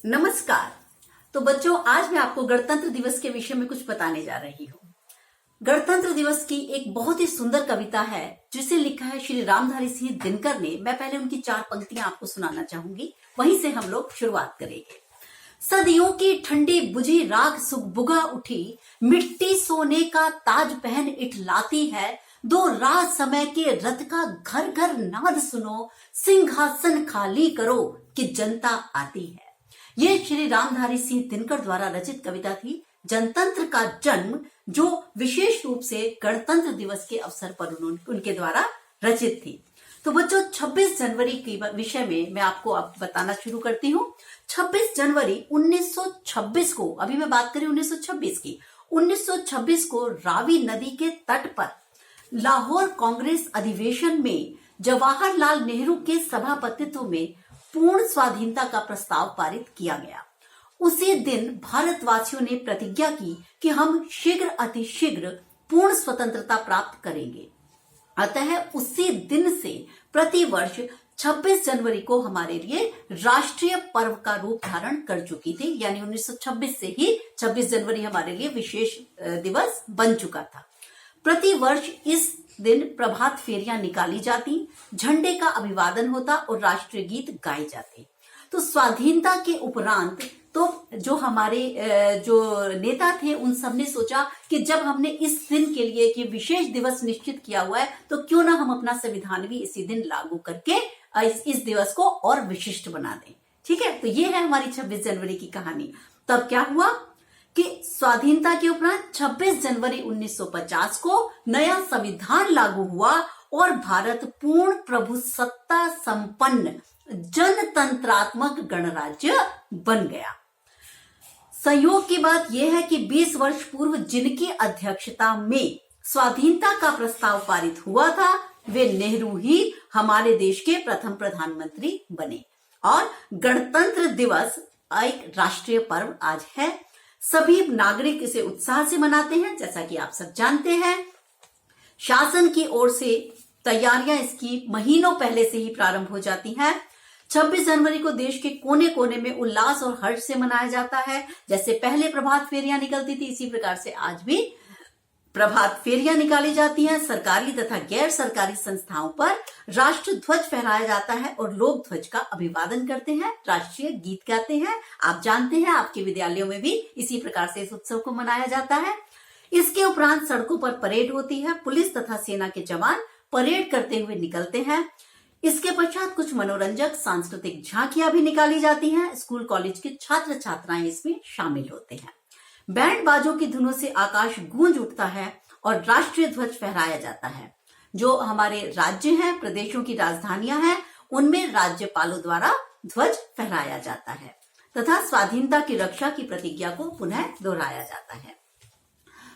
नमस्कार। तो बच्चों, आज मैं आपको गणतंत्र दिवस के विषय में कुछ बताने जा रही हूँ। गणतंत्र दिवस की एक बहुत ही सुंदर कविता है जिसे लिखा है श्री रामधारी सिंह दिनकर ने। मैं पहले उनकी 4 पंक्तियां आपको सुनाना चाहूंगी, वहीं से हम लोग शुरुआत करेंगे। सदियों की ठंडी बुझी राख सुगबुगा उठी, मिट्टी सोने का ताज पहन इठलाती है। दो राह समय के रथ का घर घर नाद सुनो, सिंहासन खाली करो कि जनता आती है। ये श्री रामधारी सिंह दिनकर द्वारा रचित कविता थी। जनतंत्र का जन्म जो विशेष रूप से गणतंत्र दिवस के अवसर पर उनके द्वारा रचित थी। तो बच्चों, 26 जनवरी के विषय में मैं आपको अब बताना शुरू करती हूँ। 26 जनवरी 1926 को, अभी मैं बात करी 1926 की, 1926 को रावी नदी के तट पर लाहौर कांग्रेस अधिवेशन में जवाहरलाल नेहरू के सभापतित्व में पूर्ण स्वाधीनता का प्रस्ताव पारित किया गया। उसी दिन भारतवासियों ने प्रतिज्ञा की कि हम शीघ्र अतिशीघ्र पूर्ण स्वतंत्रता प्राप्त करेंगे। अतः उसी दिन से प्रतिवर्ष 26 जनवरी को हमारे लिए राष्ट्रीय पर्व का रूप धारण कर चुकी थी। यानी 1926 से ही 26 जनवरी हमारे लिए विशेष दिवस बन चुका था। प्रतिवर्ष इस दिन प्रभात फेरियां निकाली जाती, झंडे का अभिवादन होता और राष्ट्रीय गीत गाए जाते। तो स्वाधीनता के उपरांत तो जो हमारे जो नेता थे उन सब ने सोचा कि जब हमने इस दिन के लिए कि विशेष दिवस निश्चित किया हुआ है तो क्यों ना हम अपना संविधान भी इसी दिन लागू करके इस दिवस को और विशिष्ट बना दें। ठीक है, तो ये है हमारी 26 जनवरी की कहानी। तब क्या हुआ कि स्वाधीनता के उपरांत 26 जनवरी 1950 को नया संविधान लागू हुआ और भारत पूर्ण प्रभुसत्ता संपन्न जनतंत्रात्मक गणराज्य बन गया। संयोग की बात यह है कि 20 वर्ष पूर्व जिनकी अध्यक्षता में स्वाधीनता का प्रस्ताव पारित हुआ था, वे नेहरू ही हमारे देश के प्रथम प्रधानमंत्री बने। और गणतंत्र दिवस एक राष्ट्रीय पर्व आज है। सभी नागरिक इसे उत्साह से मनाते हैं। जैसा कि आप सब जानते हैं, शासन की ओर से तैयारियां इसकी महीनों पहले से ही प्रारंभ हो जाती हैं। 26 जनवरी को देश के कोने कोने में उल्लास और हर्ष से मनाया जाता है। जैसे पहले प्रभात फेरियां निकलती थी, इसी प्रकार से आज भी प्रभात फेरियां निकाली जाती हैं। सरकारी तथा गैर सरकारी संस्थाओं पर राष्ट्र ध्वज फहराया जाता है और लोग ध्वज का अभिवादन करते हैं, राष्ट्रीय गीत गाते हैं। आप जानते हैं, आपके विद्यालयों में भी इसी प्रकार से इस उत्सव को मनाया जाता है। इसके उपरांत सड़कों पर परेड होती है। पुलिस तथा सेना के जवान परेड करते हुए निकलते हैं। इसके पश्चात कुछ मनोरंजक सांस्कृतिक झांकियां भी निकाली जाती हैं। स्कूल कॉलेज के छात्र छात्राएं इसमें शामिल होते हैं। बैंड बाजों की धुनों से आकाश गूंज उठता है और राष्ट्रीय ध्वज फहराया जाता है। जो हमारे राज्य हैं, प्रदेशों की राजधानियां हैं, उनमें राज्यपालों द्वारा ध्वज फहराया जाता है तथा स्वाधीनता की रक्षा की प्रतिज्ञा को पुनः दोहराया जाता है।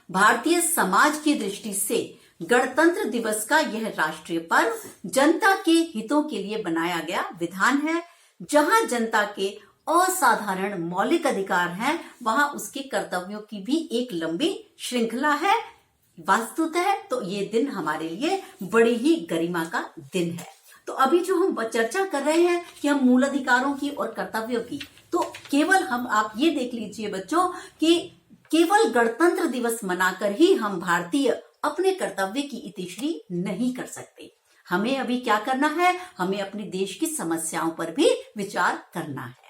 भारतीय समाज की दृष्टि से गणतंत्र दिवस का यह राष्ट्रीय पर्व जनता के हितों के लिए बनाया गया विधान है। जहां जनता के असाधारण मौलिक अधिकार हैं, वहां उसके कर्तव्यों की भी एक लंबी श्रृंखला है। वास्तुतः तो ये दिन हमारे लिए बड़ी ही गरिमा का दिन है। तो अभी जो हम चर्चा कर रहे हैं कि हम मूल अधिकारों की और कर्तव्यों की, तो केवल आप ये देख लीजिए बच्चों कि केवल गणतंत्र दिवस मनाकर ही हम भारतीय अपने कर्तव्य की इतिश्री नहीं कर सकते। हमें अभी क्या करना है, हमें अपने देश की समस्याओं पर भी विचार करना है।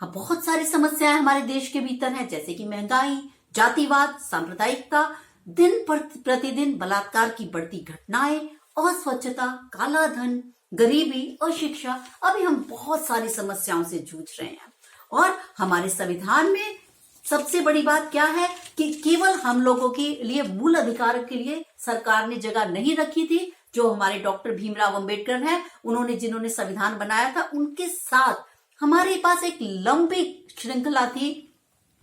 बहुत सारी समस्याएं हमारे देश के भीतर हैं, जैसे कि महंगाई, जातिवाद, सांप्रदायिकता, दिन प्रतिदिन बलात्कार की बढ़ती घटनाएं, अस्वच्छता, काला धन, गरीबी, अशिक्षा। अभी हम बहुत सारी समस्याओं से जूझ रहे हैं। और हमारे संविधान में सबसे बड़ी बात क्या है कि केवल हम लोगों के लिए मूल अधिकार के लिए सरकार ने जगह नहीं रखी थी। जो हमारे डॉक्टर भीमराव अंबेडकर हैं, उन्होंने जिन्होंने संविधान बनाया था, उनके साथ हमारे पास एक लंबी श्रृंखला थी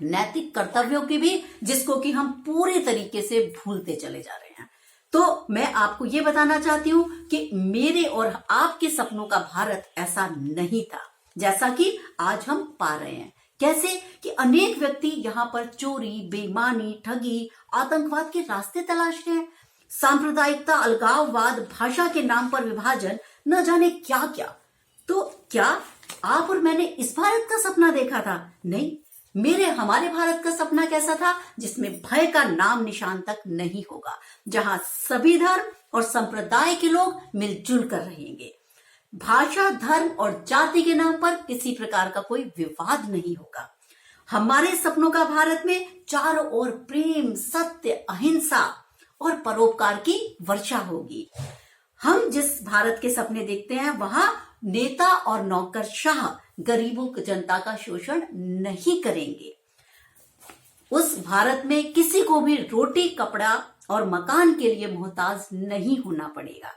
नैतिक कर्तव्यों की भी, जिसको कि हम पूरी तरीके से भूलते चले जा रहे हैं। तो मैं आपको ये बताना चाहती हूं कि मेरे और आपके सपनों का भारत ऐसा नहीं था जैसा कि आज हम पा रहे हैं। कैसे कि अनेक व्यक्ति यहाँ पर चोरी, बेईमानी, ठगी, आतंकवाद के रास्ते तलाश रहे हैं। सांप्रदायिकता, अलगाववाद, भाषा के नाम पर विभाजन, न जाने क्या क्या। तो क्या आप और मैंने इस भारत का सपना देखा था? नहीं, हमारे भारत का सपना कैसा था? जिसमें भय का नाम निशान तक नहीं होगा, जहां सभी धर्म और संप्रदाय के लोग मिलजुल कर रहेंगे। भाषा, धर्म और जाति के नाम पर किसी प्रकार का कोई विवाद नहीं होगा। हमारे सपनों का भारत में चारों ओर प्रेम, सत्य, अहिंसा और परोपकार की वर्षा होगी। हम जिस भारत के सपने देखते हैं वहां नेता और नौकरशाह गरीबों की जनता का शोषण नहीं करेंगे। उस भारत में किसी को भी रोटी, कपड़ा और मकान के लिए मोहताज नहीं होना पड़ेगा।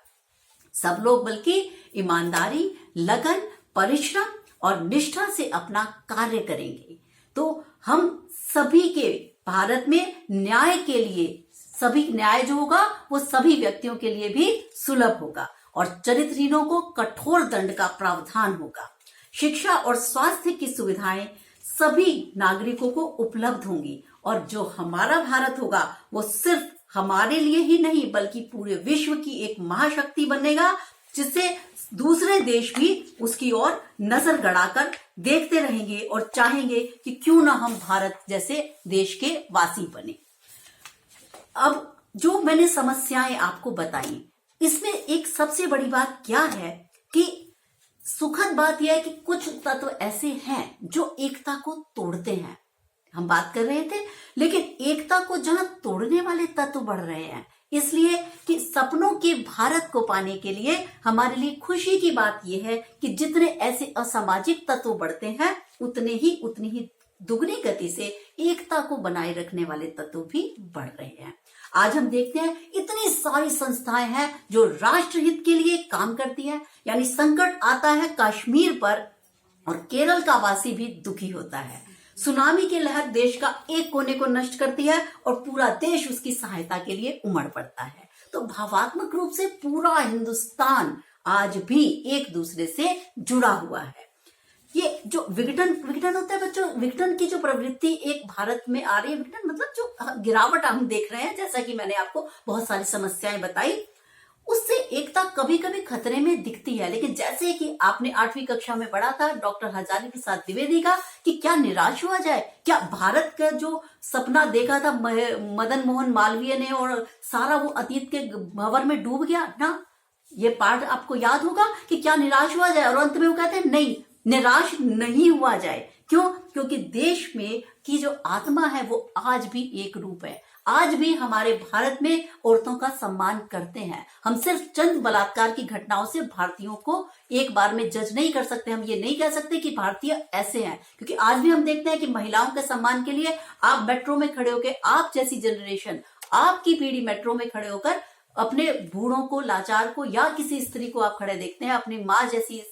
सब लोग बल्कि ईमानदारी, लगन, परिश्रम और निष्ठा से अपना कार्य करेंगे। तो हम सभी के भारत में न्याय के लिए, सभी न्याय जो होगा वो सभी व्यक्तियों के लिए भी सुलभ होगा और चरित्रहीनों को कठोर दंड का प्रावधान होगा। शिक्षा और स्वास्थ्य की सुविधाएं सभी नागरिकों को उपलब्ध होंगी और जो हमारा भारत होगा वो सिर्फ हमारे लिए ही नहीं बल्कि पूरे विश्व की एक महाशक्ति बनेगा, जिससे दूसरे देश भी उसकी ओर नजर गड़ाकर देखते रहेंगे और चाहेंगे कि क्यों ना हम भारत जैसे देश के वासी बने। अब जो मैंने समस्याएं आपको बताई, इसमें एक सबसे बड़ी बात क्या है कि सुखद बात यह है कि कुछ तत्व ऐसे हैं जो एकता को तोड़ते हैं। हम बात कर रहे थे, लेकिन एकता को जहां तोड़ने वाले तत्व बढ़ रहे हैं, इसलिए कि सपनों के भारत को पाने के लिए हमारे लिए खुशी की बात यह है कि जितने ऐसे असामाजिक तत्व बढ़ते हैं उतनी ही दुगनी गति से एकता को बनाए रखने वाले तत्व भी बढ़ रहे हैं। आज हम देखते हैं इतनी सारी संस्थाएं हैं जो राष्ट्रहित के लिए काम करती हैं। यानी संकट आता है कश्मीर पर और केरल का वासी भी दुखी होता है। सुनामी की लहर देश का एक कोने को नष्ट करती है और पूरा देश उसकी सहायता के लिए उमड़ पड़ता है। तो भावात्मक रूप से पूरा हिंदुस्तान आज भी एक दूसरे से जुड़ा हुआ है। ये जो विघटन होता है बच्चों, विघटन की जो प्रवृत्ति एक भारत में आ रही है, विघटन मतलब जो गिरावट हम देख रहे हैं, जैसा कि मैंने आपको बहुत सारी समस्याएं बताई, उससे एकता कभी कभी खतरे में दिखती है। लेकिन जैसे कि आपने 8वीं कक्षा में पढ़ा था डॉक्टर हजारी प्रसाद द्विवेदी का कि क्या निराश हुआ जाए, क्या भारत का जो सपना देखा था मदन मोहन मालवीय ने और सारा वो अतीत के भंवर में डूब गया ना। ये पाठ आपको याद होगा कि क्या निराश हुआ जाए, और अंत में वो कहते हैं नहीं, निराश नहीं हुआ जाए। क्यों? क्योंकि देश में की जो आत्मा है वो आज भी एक रूप है। आज भी हमारे भारत में औरतों का सम्मान करते हैं। हम सिर्फ चंद बलात्कार की घटनाओं से भारतीयों को एक बार में जज नहीं कर सकते। हम ये नहीं कह सकते कि भारतीय ऐसे हैं, क्योंकि आज भी हम देखते हैं कि महिलाओं के सम्मान के लिए आप मेट्रो में खड़े होकर, आप जैसी जनरेशन, आपकी पीढ़ी मेट्रो में खड़े होकर अपने बूढ़ों को, लाचार को या किसी स्त्री को आप खड़े देखते हैं, अपनी माँ जैसी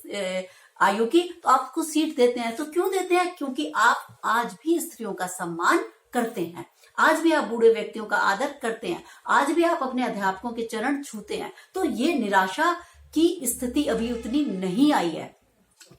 आयु की, तो आपको सीट देते हैं। तो क्यों देते हैं? क्योंकि आप आज भी स्त्रियों का सम्मान करते हैं, आज भी आप बूढ़े व्यक्तियों का आदर करते हैं, आज भी आप अपने अध्यापकों के चरण छूते हैं। तो ये निराशा की स्थिति अभी उतनी नहीं आई है।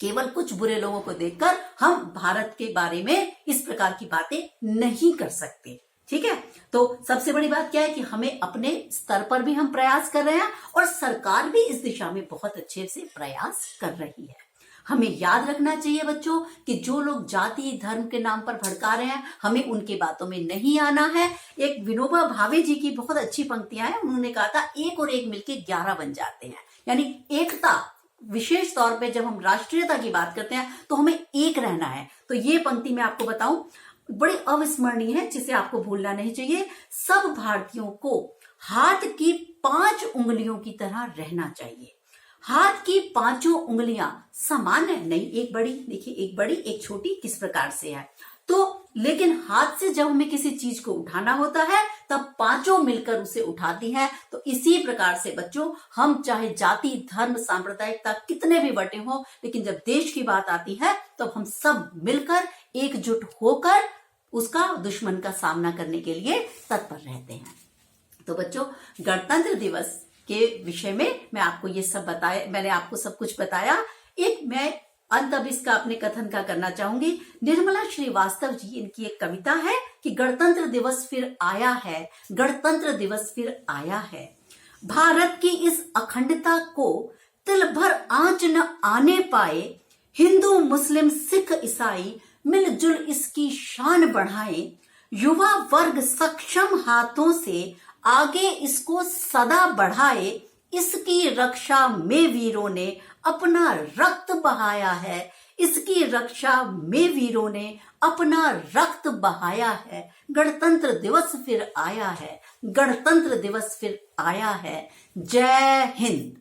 केवल कुछ बुरे लोगों को देखकर हम भारत के बारे में इस प्रकार की बातें नहीं कर सकते। ठीक है, तो सबसे बड़ी बात क्या है कि हमें अपने स्तर पर भी हम प्रयास कर रहे हैं और सरकार भी इस दिशा में बहुत अच्छे से प्रयास कर रही है। हमें याद रखना चाहिए बच्चों कि जो लोग जाति धर्म के नाम पर भड़का रहे हैं, हमें उनकी बातों में नहीं आना है। एक विनोबा भावे जी की बहुत अच्छी पंक्तियां हैं। उन्होंने कहा था, एक और एक मिलके 11 बन जाते हैं। यानी एकता, विशेष तौर पे जब हम राष्ट्रीयता की बात करते हैं तो हमें एक रहना है। तो ये पंक्ति मैं आपको बताऊं, बड़ी अविस्मरणीय है, जिसे आपको भूलना नहीं चाहिए। सब भारतीयों को हाथ की 5 उंगलियों की तरह रहना चाहिए। हाथ की 5 उंगलियां समान है नहीं, एक बड़ी, देखिए एक बड़ी एक छोटी किस प्रकार से है। तो लेकिन हाथ से जब हमें किसी चीज को उठाना होता है तब 5 मिलकर उसे उठाती हैं। तो इसी प्रकार से बच्चों, हम चाहे जाति धर्म सांप्रदायिकता कितने भी बटे हों, लेकिन जब देश की बात आती है तब हम सब मिलकर एकजुट होकर उसका, दुश्मन का सामना करने के लिए तत्पर रहते हैं। तो बच्चों, गणतंत्र दिवस के विषय में मैं आपको ये सब बताया, मैंने आपको सब कुछ बताया। एक मैं अंत अब इसका अपने कथन का करना चाहूंगी। निर्मला श्रीवास्तव जी, इनकी एक कविता है कि गणतंत्र दिवस फिर आया है, गणतंत्र दिवस फिर आया है। भारत की इस अखंडता को तिल भर आंच न आने पाए, हिंदू मुस्लिम सिख ईसाई मिलजुल इसकी शान बढ़ाएं। युवा वर्ग सक्षम हाथों से आगे इसको सदा बढ़ाए। इसकी रक्षा में वीरों ने अपना रक्त बहाया है। इसकी रक्षा में वीरों ने अपना रक्त बहाया है। गणतंत्र दिवस फिर आया है। गणतंत्र दिवस फिर आया है। जय हिंद।